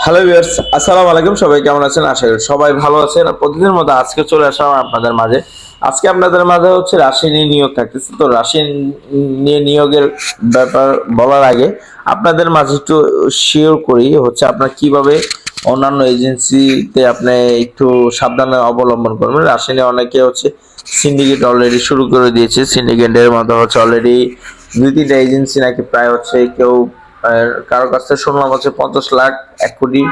Hello viewers, আসসালামু আলাইকুম। সবাই কেমন আছেন? আশা করি সবাই ভালো আছেন। আর প্রতিদিনের মতো আজকে চলে আসলাম আপনাদের মাঝে। আজকে আপনাদের মাঝে হচ্ছে রাশি নিয়ে নিয়োগ থাকতেছে। তো রাশি নিয়ে নিয়োগের ব্যাপার বলার আগে আপনাদের মাঝে একটু শেয়ার করি হচ্ছে আপনার কিভাবে অন্যান্য এজেন্সিতে আপনি একটু সাবধানে অবলম্বন করবেন। রাশি নিয়ে অনেকে হচ্ছে সিন্ডিকেট অলরেডি শুরু করে দিয়েছে। সিন্ডিকেটের মধ্যে হচ্ছে অলরেডি ২-৩টা এজেন্সি নাকি প্রায় হচ্ছে কেউ কারো কাছ থেকে শুনলাম হচ্ছে 50 লাখ 1 কোটি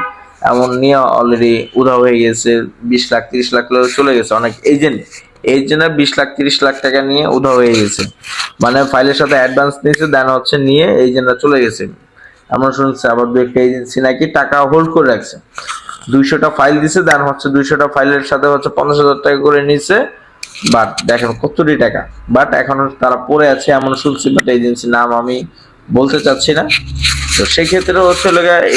এমন নিয়ে অলরেডি উধাও হয়ে গেছে। 20 লাখ 30 লাখ চলে গেছে অনেক এজেন্টরা 20 লাখ 30 লাখ টাকা নিয়ে উধাও হয়ে গেছে। মানে ফাইলের সাথে অ্যাডভান্স নিয়েছে, দেন হচ্ছে নিয়ে এজেন্টরা চলে গেছে এমন শুনছে। আবার দু একটা এজেন্সি নাকি টাকা হোল্ড করে রাখছে, 200টা ফাইল দিছে, দেন হচ্ছে 200টা ফাইলের সাথে হচ্ছে 50,000 টাকা করে নিছে। বাট দেখেন কত কোটি টাকা, বাট এখনো তারা পড়ে আছে এমন শুনছি। বাট এজেন্সির নাম আমি বলতে চাচ্ছি না। তো সেক্ষেত্রে হচ্ছে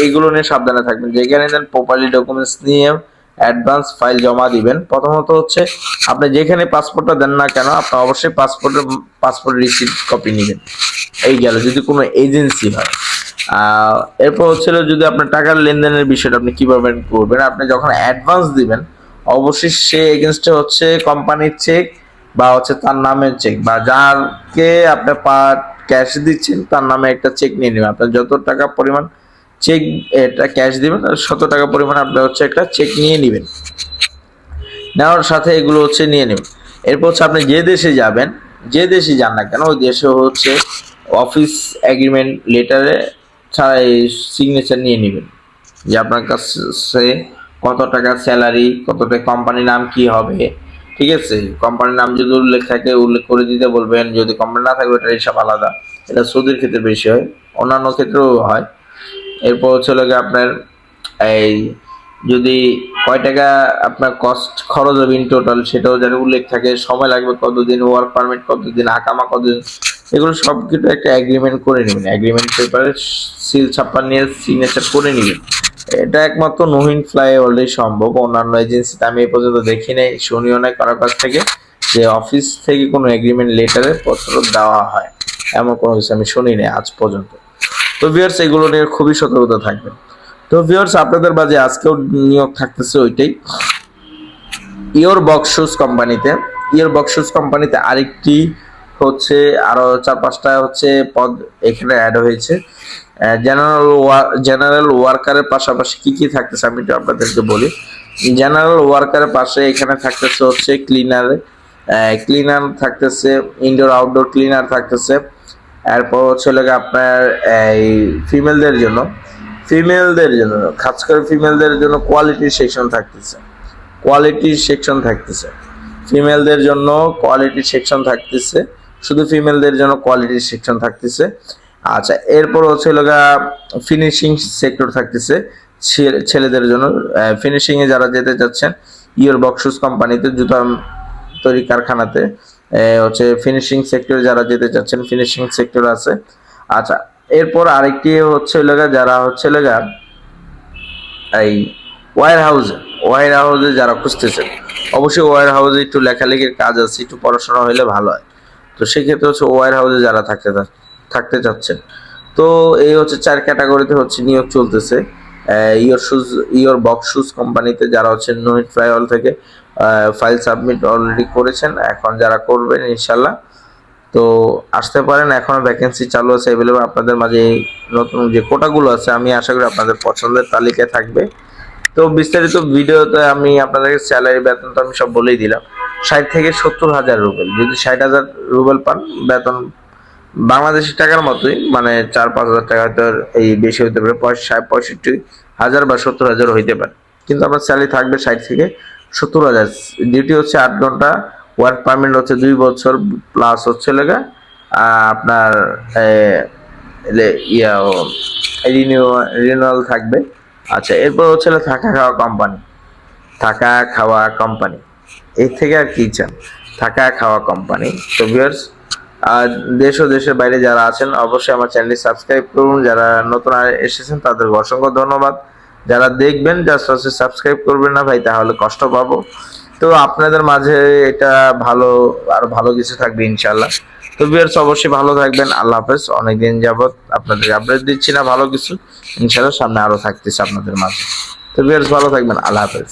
এইগুলো নিয়ে সাবধানে থাকবেন। যেখানে দেন প্রপারলি ডকুমেন্টস নিয়ে অ্যাডভান্স ফাইল জমা দিবেন। প্রথমত হচ্ছে আপনি যেখানে পাসপোর্টটা দেন না কেন, আপনি অবশ্যই পাসপোর্ট রিসিপ্ট কপি নেবেন। এই গেল যদি কোনো এজেন্সি হয়। এরপর হচ্ছিল যদি আপনার টাকার লেনদেনের বিষয়টা আপনি কিভাবে করবেন। আপনি যখন অ্যাডভান্স দিবেন অবশ্যই সে এগেনস্টে হচ্ছে কোম্পানির চেক বা হচ্ছে তার নামের চেক, বা যারকে আপনি ক্যাশ দিচ্ছেন তার নামে একটা চেক নিয়ে নেবেন। আপনার যত টাকা পরিমাণ চেক এটা ক্যাশ দিবেন, 100 টাকা পরিমাণ আপনি হচ্ছে একটা চেক নিয়ে নেবেন। নেওয়ার সাথে এগুলো হচ্ছে নিয়ে নেবেন। এরপর হচ্ছে আপনি যে দেশে যাবেন, যে দেশে যান না কেন ওই দেশে হচ্ছে অফিস এগ্রিমেন্ট লেটারে সিগনেচার নিয়ে নেবেন যে আপনার কাছে কত টাকা স্যালারি, কত টাকা, কোম্পানির নাম কি হবে। ঠিক আছে, কোম্পানির নাম যদি উল্লেখ থাকে উল্লেখ করে দিতে বলবেন। যদি কোম্পানি না থাকবে এটা হিসাব আলাদা। এটা সৌদির ক্ষেত্রে বেশি হয়, অন্যান্য ক্ষেত্রেও হয়। এরপর হচ্ছে আপনার এই যদি কয় টাকা আপনার খরচ হবে ইন টোটাল সেটাও যেন উল্লেখ থাকে। সময় লাগবে কতদিন, ওয়ার্ক পারমিট কতদিন, আকামা কতদিন, এগুলো সব কিছু একটা এগ্রিমেন্ট করে নেবেন। এগ্রিমেন্ট পেপারে সিল ছাপ্পা নিয়ে সিগনেচার করে নেবেন। এটা একমাত্র নোহিন ফ্লাই অলরেডি সম্ভব। অন্যান্য এজেন্সিতে আমি এই পর্যন্ত দেখি নাই, শুনিও নাই কারোর কাছ থেকে যে অফিস থেকে কোনো এগ্রিমেন্ট লেটারে পত্র দেওয়া হয়, এমন কোনো কিছু আমি শুনি নাই আজ পর্যন্ত। তো ভিউয়ার্স এগুলো নিয়ে খুবই সতর্কতা থাকবেন। তো ভিউয়ার্স আপনাদের মাঝে আজকেও নিয়োগ থাকতেছে ওইটাই, ইয়োর বক্সুস কোম্পানিতে। ইয়োর বক্সুস কোম্পানিতে আরেকটি হচ্ছে আরো 4-5টা হচ্ছে পদ এখানে অ্যাড হয়েছে। জেনারেল ওয়ার্কারের পাশাপাশি কি কি থাকতেছে আমি একটু আপনাদেরকে বলি। জেনারেল ওয়ার্কারের পাশে এখানে থাকতেছে হচ্ছে ক্লিনার থাকতেছে, ইনডোর আউটডোর ক্লিনার থাকতেছে। এরপর হচ্ছে আপনার এই ফিমেলদের জন্য খাস করে ফিমেলদের জন্য কোয়ালিটি সেকশন থাকতেছে। ফিমেলদের জন্য কোয়ালিটি সেকশন থাকতেছে, শুধু ফিমেলদের জন্য কোয়ালিটি সেকশন থাকতেছে। আচ্ছা, এরপর হচ্ছে ফিনিশিং সেক্টর থাকতেছে ছেলেদের জন্য। ফিনিশিং এ যারা যেতে চাচ্ছেন ইয়োর বক্সুস কোম্পানিতে, জুতা তৈরি কারখানাতে হচ্ছে ফিনিশিং সেক্টরে যারা যেতে চাচ্ছেন ফিনিশিং সেক্টর আছে। আচ্ছা, এরপর আরেকটি হচ্ছে যারা হচ্ছে এই ওয়ার হাউসে যারা খুঁজতেছেন, অবশ্যই ওয়ার হাউসে একটু লেখালেখির কাজ আছে, একটু পড়াশোনা হলে ভালো হয়। তো সেক্ষেত্রে হচ্ছে ওয়ার হাউসে যারা থাকতে চাচ্ছেন, তো এই হচ্ছে 4 ক্যাটাগরিতে হচ্ছে নিয়োগ চলতেছে। ইয়োর বক্স শুজ কোম্পানিতে যারা হচ্ছে নোহিত ফ্লাইওয়াল থেকে ফাইল সাবমিট অলরেডি করেছেন, এখন যারা করবেন ইনশাল্লাহ তো আসতে পারেন। এখনো ভ্যাকেন্সি চালু আছে অ্যাভেলেবল। আপনাদের মাঝে এই নতুন যে কোটাগুলো আছে আমি আশা করি আপনাদের পছন্দের তালিকায় থাকবে। তো বিস্তারিত ভিডিওতে আমি আপনাদেরকে স্যালারি বেতন তো আমি সব বলেই দিলাম। 60 থেকে 70,000 রুবেল, যদি 60,000 রুবেল পান বেতন বাংলাদেশি টাকার মতোই, মানে 4-5 হাজার টাকা হয়তো এই বেশি হতে পারে, 65,000 বা 70,000 হইতে পারে। কিন্তু আপনার স্যালারি থাকবে 60 থেকে 70,000। ডিউটি হচ্ছে 8 ঘন্টা, ওয়ার্ক পারমিট হচ্ছে 2 বছর, প্লাস হচ্ছে আপনার রিনিউয়াল থাকবে। আচ্ছা, এরপর হচ্ছে থাকা খাওয়া কোম্পানি, এর থেকে আর কি চান, থাকা খাওয়া কোম্পানি। তো ভিউয়ার্স দেশ ও দেশের বাইরে যারা আছেন অবশ্যই আমার চ্যানেলটি সাবস্ক্রাইব করুন। যারা নতুন এসেছেন তাদের অসংখ্য ধন্যবাদ। যারা দেখবেন জাস্ট হচ্ছে সাবস্ক্রাইব করবেন না ভাই, তাহলে কষ্ট পাবো। তো আপনাদের মাঝে এটা ভালো, আর ভালো কিছু থাকবে ইনশাল্লাহ। তো ভিউয়ার্স অবশ্যই ভালো থাকবেন। আল্লাহ হাফেজ। অনেকদিন যাবত আপনাদের আপডেট দিচ্ছি না ভালো কিছু, ইনশাআল্লাহ সামনে আরো থাকতেছে আপনাদের মাঝে। তো ভিউয়ার্স ভালো থাকবেন। আল্লাহ হাফেজ।